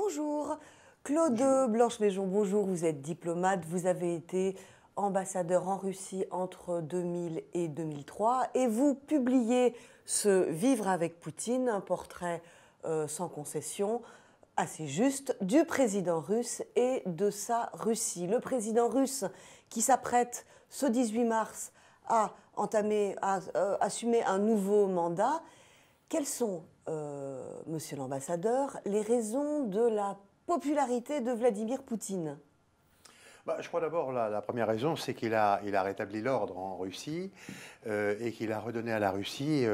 Bonjour. Claude Blanche-Méjean, bonjour. Vous êtes diplomate, vous avez été ambassadeur en Russie entre 2000 et 2003 et vous publiez ce Vivre avec Poutine, un portrait sans concession, assez juste, du président russe et de sa Russie. Le président russe qui s'apprête ce 18 mars à assumer un nouveau mandat. Quelles sont, monsieur l'ambassadeur, les raisons de la popularité de Vladimir Poutine? Je crois d'abord la première raison, c'est qu'il a rétabli l'ordre en Russie et qu'il a redonné à la Russie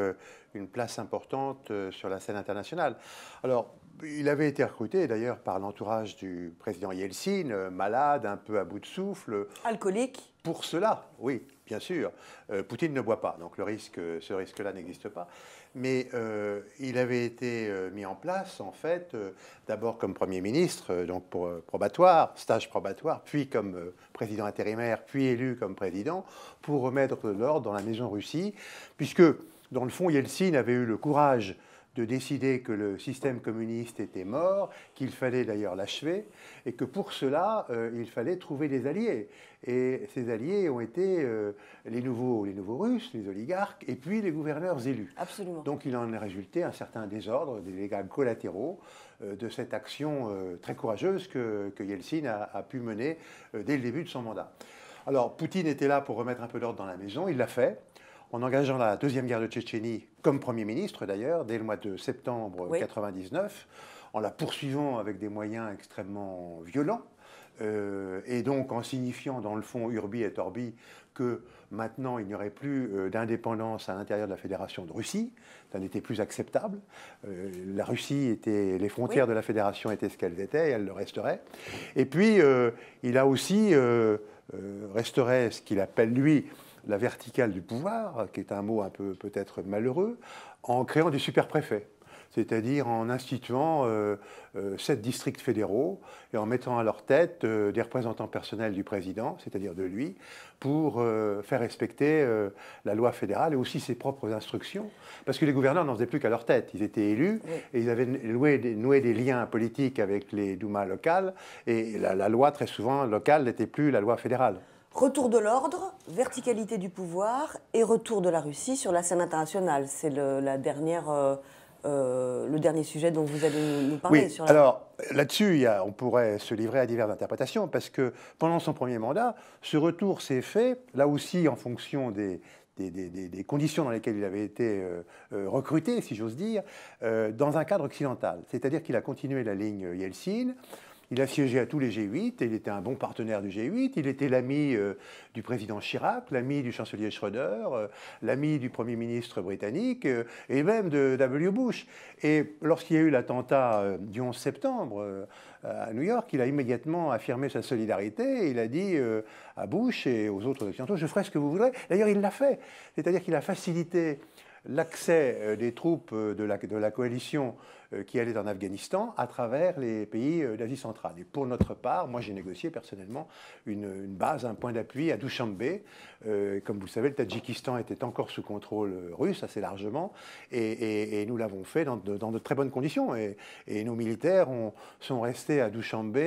une place importante sur la scène internationale. Alors, il avait été recruté d'ailleurs par l'entourage du président Yeltsin, malade, un peu à bout de souffle. Alcoolique? Pour cela, oui, bien sûr. Poutine ne boit pas, donc ce risque-là n'existe pas. Mais il avait été mis en place, en fait, d'abord comme Premier ministre, donc pour stage probatoire, puis comme président intérimaire, puis élu comme président, pour remettre de l'ordre dans la maison Russie, puisque, dans le fond, Yeltsin avait eu le courage de décider que le système communiste était mort, qu'il fallait d'ailleurs l'achever, et que pour cela, il fallait trouver des alliés. Et ces alliés ont été les nouveaux Russes, les oligarques, et puis les gouverneurs élus. Absolument. Donc il en est résulté un certain désordre, des dégâts collatéraux de cette action très courageuse que Yeltsin a pu mener dès le début de son mandat. Alors Poutine était là pour remettre un peu d'ordre dans la maison, il l'a fait, en engageant la deuxième guerre de Tchétchénie comme Premier ministre d'ailleurs, dès le mois de septembre 1999, en la poursuivant avec des moyens extrêmement violents, et donc en signifiant dans le fond Urbi et Orbi que maintenant il n'y aurait plus d'indépendance à l'intérieur de la Fédération de Russie, ça n'était plus acceptable. La Russie les frontières de la Fédération étaient ce qu'elles étaient et elles le resteraient. Et puis il a aussi restaurait ce qu'il appelle lui la verticale du pouvoir, qui est un mot un peu peut-être malheureux, en créant des super-préfets, c'est-à-dire en instituant 7 districts fédéraux et en mettant à leur tête des représentants personnels du président, c'est-à-dire de lui, pour faire respecter la loi fédérale et aussi ses propres instructions, parce que les gouverneurs n'en faisaient plus qu'à leur tête. Ils étaient élus et ils avaient noué des liens politiques avec les doumas locales, et la loi, très souvent, locale n'était plus la loi fédérale. Retour de l'ordre, verticalité du pouvoir et retour de la Russie sur la scène internationale. C'est le dernier sujet dont vous allez nous parler. Oui, alors là-dessus, on pourrait se livrer à diverses interprétations, parce que pendant son premier mandat, ce retour s'est fait, là aussi en fonction des conditions dans lesquelles il avait été recruté, si j'ose dire, dans un cadre occidental. C'est-à-dire qu'il a continué la ligne Yeltsin. Il a siégé à tous les G8, et il était un bon partenaire du G8. Il était l'ami du président Chirac, l'ami du chancelier Schröder, l'ami du Premier ministre britannique, et même de W. Bush. Et lorsqu'il y a eu l'attentat du 11 septembre à New York, il a immédiatement affirmé sa solidarité. Et il a dit à Bush et aux autres occidentaux, je ferai ce que vous voudrez. D'ailleurs, il l'a fait. C'est-à-dire qu'il a facilité l'accès des troupes de la coalition qui allaient en Afghanistan à travers les pays d'Asie centrale. Et pour notre part, moi j'ai négocié personnellement une base, un point d'appui à Dushanbe. Comme vous le savez, le Tadjikistan était encore sous contrôle russe assez largement, et nous l'avons fait dans de très bonnes conditions. Et nos militaires sont restés à Dushanbe,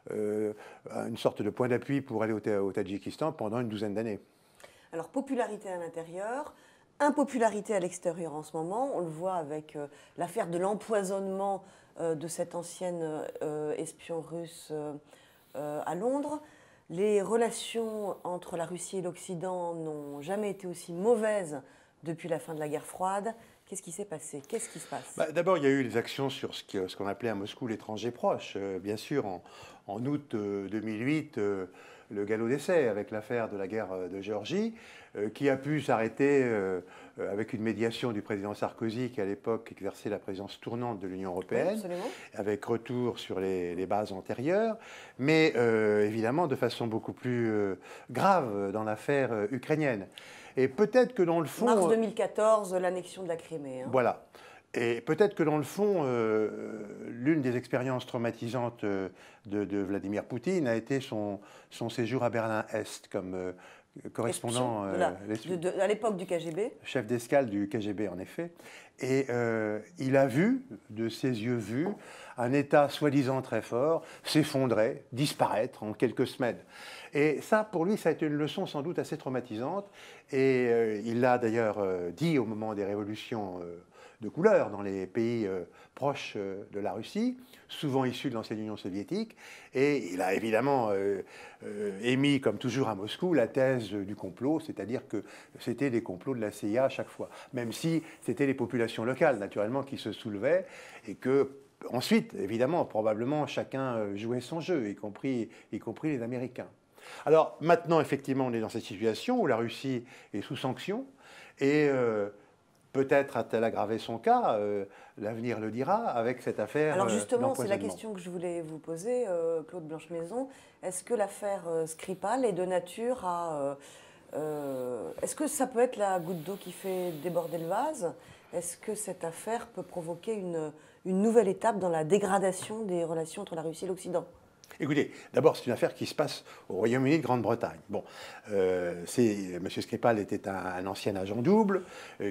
une sorte de point d'appui pour aller au Tadjikistan pendant une douzaine d'années. Alors, popularité à l'intérieur, impopularité à l'extérieur en ce moment. On le voit avec l'affaire de l'empoisonnement de cette ancienne espion russe à Londres. Les relations entre la Russie et l'Occident n'ont jamais été aussi mauvaises depuis la fin de la guerre froide. Qu'est-ce qui s'est passé? Qu'est-ce qui se passe? D'abord, il y a eu les actions sur ce qu'on appelait à Moscou l'étranger proche. Bien sûr, en août 2008, le galop d'essai avec l'affaire de la guerre de Géorgie, qui a pu s'arrêter avec une médiation du président Sarkozy, qui à l'époque exerçait la présidence tournante de l'Union européenne, avec retour sur les bases antérieures, mais évidemment de façon beaucoup plus grave dans l'affaire ukrainienne. Et peut-être que dans le fond... Mars 2014, l'annexion de la Crimée. Voilà. Et peut-être que dans le fond, l'une des expériences traumatisantes de Vladimir Poutine a été son séjour à Berlin-Est, comme correspondant à l'époque du KGB. Chef d'escale du KGB, en effet. Et il a vu, de ses yeux vus, un État soi-disant très fort s'effondrer, disparaître en quelques semaines. Et ça, pour lui, ça a été une leçon sans doute assez traumatisante. Et il l'a d'ailleurs dit au moment des révolutions de couleur dans les pays proches de la Russie, souvent issus de l'ancienne Union soviétique. Et il a évidemment émis, comme toujours à Moscou, la thèse du complot, c'est-à-dire que c'était des complots de la CIA à chaque fois, même si c'était les populations locales, naturellement, qui se soulevaient, et que ensuite, évidemment, probablement, chacun jouait son jeu, y compris les Américains. Alors maintenant, effectivement, on est dans cette situation où la Russie est sous sanction, et peut-être a-t-elle aggravé son cas, l'avenir le dira, avec cette affaire. Alors justement, c'est la question que je voulais vous poser, Claude Blanche-Maison. Est-ce que l'affaire Skripal est de nature à... est-ce que ça peut être la goutte d'eau qui fait déborder le vase? Est-ce que cette affaire peut provoquer une nouvelle étape dans la dégradation des relations entre la Russie et l'Occident? Écoutez, d'abord, c'est une affaire qui se passe au Royaume-Uni de Grande-Bretagne. Bon, M. Skripal était un ancien agent double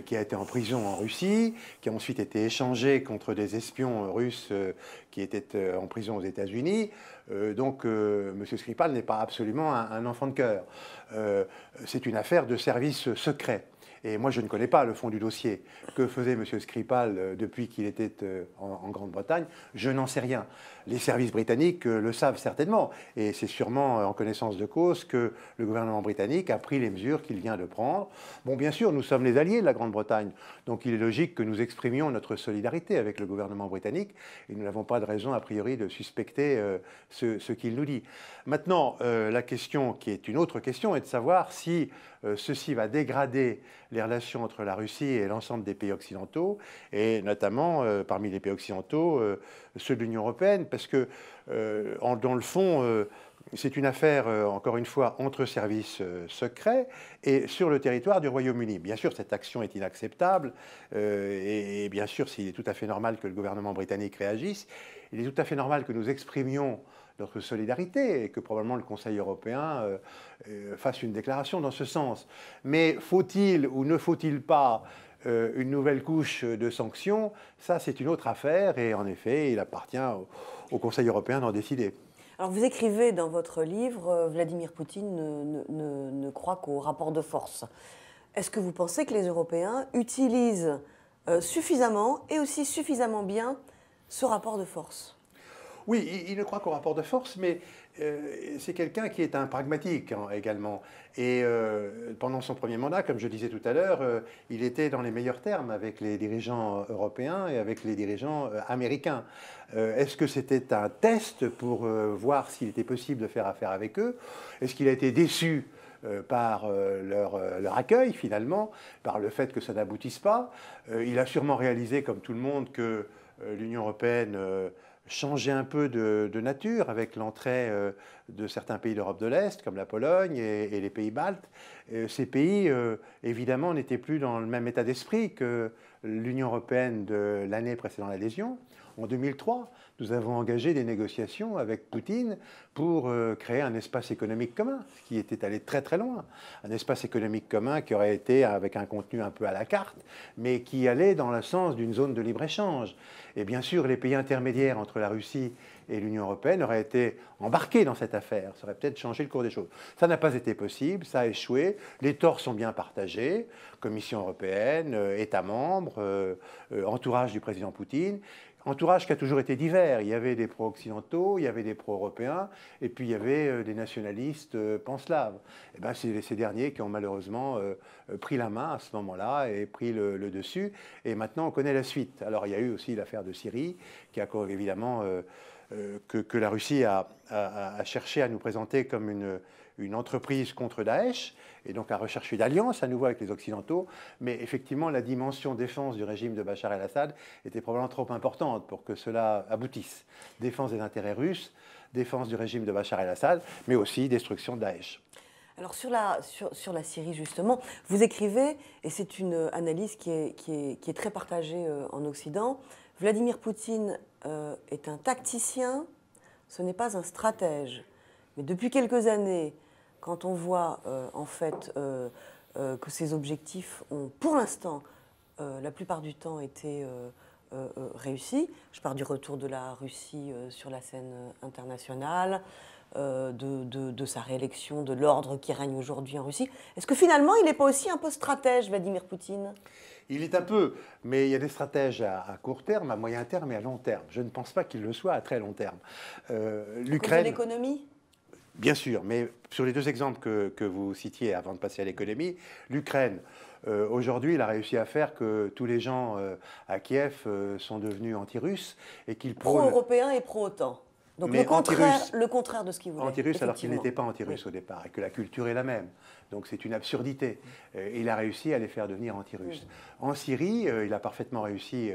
qui a été en prison en Russie, qui a ensuite été échangé contre des espions russes qui étaient en prison aux États-Unis. Donc, M. Skripal n'est pas absolument un enfant de cœur. C'est une affaire de service secret. Et moi, je ne connais pas le fond du dossier. Que faisait M. Skripal depuis qu'il était en Grande-Bretagne? Je n'en sais rien. Les services britanniques le savent certainement. Et c'est sûrement en connaissance de cause que le gouvernement britannique a pris les mesures qu'il vient de prendre. Bon, bien sûr, nous sommes les alliés de la Grande-Bretagne. Donc il est logique que nous exprimions notre solidarité avec le gouvernement britannique. Et nous n'avons pas de raison, a priori, de suspecter ce qu'il nous dit. Maintenant, la question qui est une autre question est de savoir si ceci va dégrader les relations entre la Russie et l'ensemble des pays occidentaux, et notamment parmi les pays occidentaux, ceux de l'Union européenne, parce que dans le fond, c'est une affaire, encore une fois, entre services secrets et sur le territoire du Royaume-Uni. Bien sûr, cette action est inacceptable, et bien sûr, il est tout à fait normal que le gouvernement britannique réagisse. Il est tout à fait normal que nous exprimions notre solidarité et que probablement le Conseil européen fasse une déclaration dans ce sens. Mais faut-il ou ne faut-il pas une nouvelle couche de sanctions? Ça, c'est une autre affaire et en effet, il appartient au Conseil européen d'en décider. Alors vous écrivez dans votre livre, Vladimir Poutine ne croit qu'au rapport de force. Est-ce que vous pensez que les Européens utilisent suffisamment et aussi suffisamment bien ce rapport de force? Oui, il ne croit qu'au rapport de force, mais c'est quelqu'un qui est un pragmatique également. Et pendant son premier mandat, comme je disais tout à l'heure, il était dans les meilleurs termes avec les dirigeants européens et avec les dirigeants américains. Est-ce que c'était un test pour voir s'il était possible de faire affaire avec eux? Est-ce qu'il a été déçu par leur accueil, finalement, par le fait que ça n'aboutisse pas? Il a sûrement réalisé, comme tout le monde, que l'Union européenne changer un peu de nature avec l'entrée de certains pays d'Europe de l'Est, comme la Pologne et les pays baltes. Ces pays, évidemment, n'étaient plus dans le même état d'esprit que l'Union européenne de l'année précédant l'adhésion. En 2003, nous avons engagé des négociations avec Poutine pour créer un espace économique commun, ce qui était allé très très loin. Un espace économique commun qui aurait été avec un contenu un peu à la carte, mais qui allait dans le sens d'une zone de libre-échange. Et bien sûr, les pays intermédiaires entre la Russie et l'Union européenne auraient été embarqués dans cette affaire. Ça aurait peut-être changé le cours des choses. Ça n'a pas été possible, ça a échoué. Les torts sont bien partagés. Commission européenne, États membres, entourage du président Poutine. Entourage qui a toujours été divers. Il y avait des pro-occidentaux, il y avait des pro-européens, et puis il y avait des nationalistes panslaves. Et ben, c'est ces derniers qui ont malheureusement pris la main à ce moment-là et pris le dessus. Et maintenant, on connaît la suite. Alors, il y a eu aussi l'affaire de Syrie, qui a évidemment que la Russie a cherché à nous présenter comme une entreprise contre Daesh, et donc à rechercher d'alliance à nouveau avec les Occidentaux. Mais effectivement, la dimension défense du régime de Bachar el-Assad était probablement trop importante pour que cela aboutisse. Défense des intérêts russes, défense du régime de Bachar el-Assad, mais aussi destruction de Daesh. Alors sur la Syrie, justement, vous écrivez, et c'est une analyse qui est très partagée en Occident, Vladimir Poutine est un tacticien, ce n'est pas un stratège. Mais depuis quelques années, quand on voit en fait que ces objectifs ont, pour l'instant, la plupart du temps été réussis. Je pars du retour de la Russie sur la scène internationale, de sa réélection, de l'ordre qui règne aujourd'hui en Russie. Est-ce que finalement, il n'est pas aussi un peu stratège, Vladimir Poutine? Il est un peu, mais il y a des stratèges à court terme, à moyen terme et à long terme. Je ne pense pas qu'il le soit à très long terme. L'Ukraine... l'économie? Bien sûr, mais sur les deux exemples que vous citiez avant de passer à l'économie, l'Ukraine, aujourd'hui, il a réussi à faire que tous les gens à Kiev sont devenus anti-russes et qu'ils prônent... Pro-européens et pro-OTAN. Donc le contraire de ce qu'il voulait. Anti-russe alors qu'il n'était pas anti-russe au départ et que la culture est la même. Donc c'est une absurdité. Il a réussi à les faire devenir anti-russes. En Syrie, il a parfaitement réussi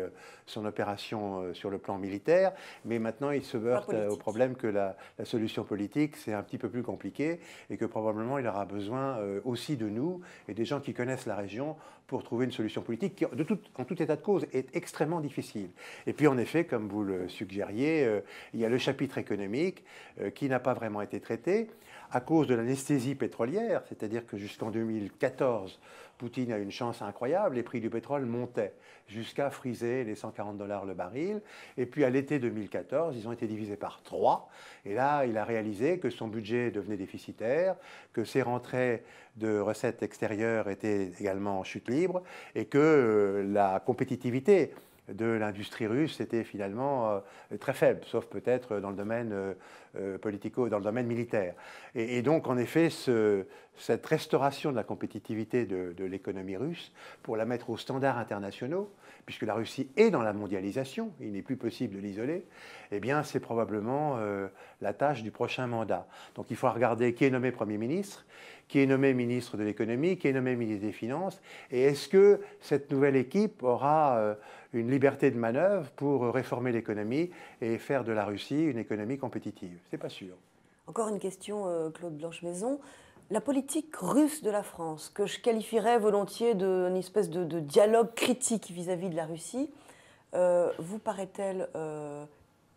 son opération sur le plan militaire, mais maintenant il se heurte au problème que la solution politique, c'est un petit peu plus compliqué et que probablement il aura besoin aussi de nous et des gens qui connaissent la région pour trouver une solution politique qui, en tout état de cause, est extrêmement difficile. Et puis en effet, comme vous le suggériez, il y a le chapitre économique qui n'a pas vraiment été traité à cause de l'anesthésie pétrolière, c'est-à-dire que jusqu'en 2014, Poutine a eu une chance incroyable, les prix du pétrole montaient jusqu'à friser les $140 le baril. Et puis à l'été 2014, ils ont été divisés par 3. Et là, il a réalisé que son budget devenait déficitaire, que ses rentrées de recettes extérieures étaient également en chute libre et que la compétitivité de l'industrie russe était finalement très faible, sauf peut-être dans le domaine dans le domaine militaire. Et donc, en effet, cette restauration de la compétitivité de l'économie russe, pour la mettre aux standards internationaux, puisque la Russie est dans la mondialisation, il n'est plus possible de l'isoler, eh bien, c'est probablement la tâche du prochain mandat. Donc, il faut regarder qui est nommé Premier ministre, qui est nommé ministre de l'économie, qui est nommé ministre des Finances, et est-ce que cette nouvelle équipe aura une liberté de manœuvre pour réformer l'économie et faire de la Russie une économie compétitive? C'est pas sûr. Encore une question, Claude Blanche-Maison. La politique russe de la France, que je qualifierais volontiers d'une espèce de dialogue critique vis-à-vis de la Russie, vous paraît-elle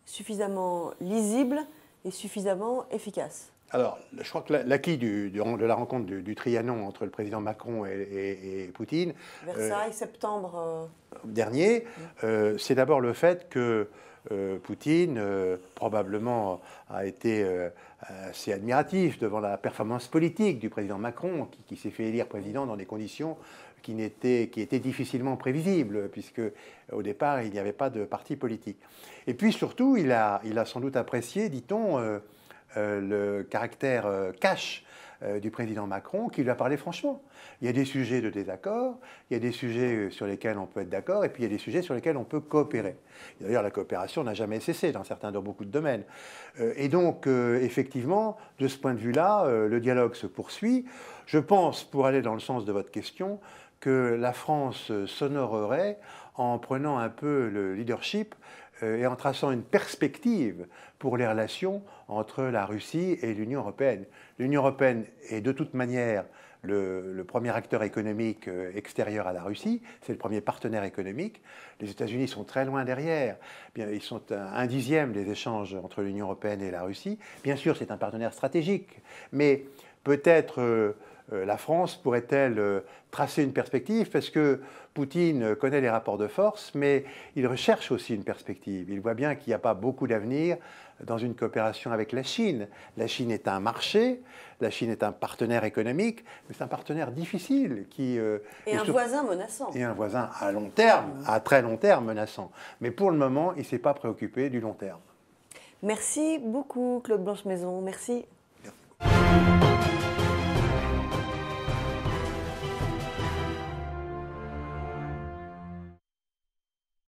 suffisamment lisible et suffisamment efficace? Alors, je crois que l'acquis de la rencontre du Trianon entre le président Macron et Poutine... Versailles, septembre... dernier, c'est d'abord le fait que Poutine, probablement, a été assez admiratif devant la performance politique du président Macron, qui s'est fait élire président dans des conditions qui étaient difficilement prévisibles, puisque au départ, il n'y avait pas de parti politique. Et puis surtout, il a sans doute apprécié, dit-on, le caractère cash du président Macron, qui lui a parlé franchement. Il y a des sujets de désaccord, il y a des sujets sur lesquels on peut être d'accord, et puis il y a des sujets sur lesquels on peut coopérer. D'ailleurs, la coopération n'a jamais cessé dans beaucoup de domaines. Et donc, effectivement, de ce point de vue-là, le dialogue se poursuit. Je pense, pour aller dans le sens de votre question, que la France s'honorerait en prenant un peu le leadership et en traçant une perspective pour les relations entre la Russie et l'Union européenne. L'Union européenne est de toute manière le premier acteur économique extérieur à la Russie, c'est le premier partenaire économique. Les États-Unis sont très loin derrière. Bien, ils sont un dixième des échanges entre l'Union européenne et la Russie. Bien sûr, c'est un partenaire stratégique, mais peut-être la France pourrait-elle tracer une perspective, parce que Poutine connaît les rapports de force, mais il recherche aussi une perspective. Il voit bien qu'il n'y a pas beaucoup d'avenir dans une coopération avec la Chine. La Chine est un marché, la Chine est un partenaire économique, mais c'est un partenaire difficile qui... et un voisin menaçant. Et un voisin à long terme, à très long terme menaçant. Mais pour le moment, il ne s'est pas préoccupé du long terme. Merci beaucoup, Claude Blanche-Maison. Merci. Merci.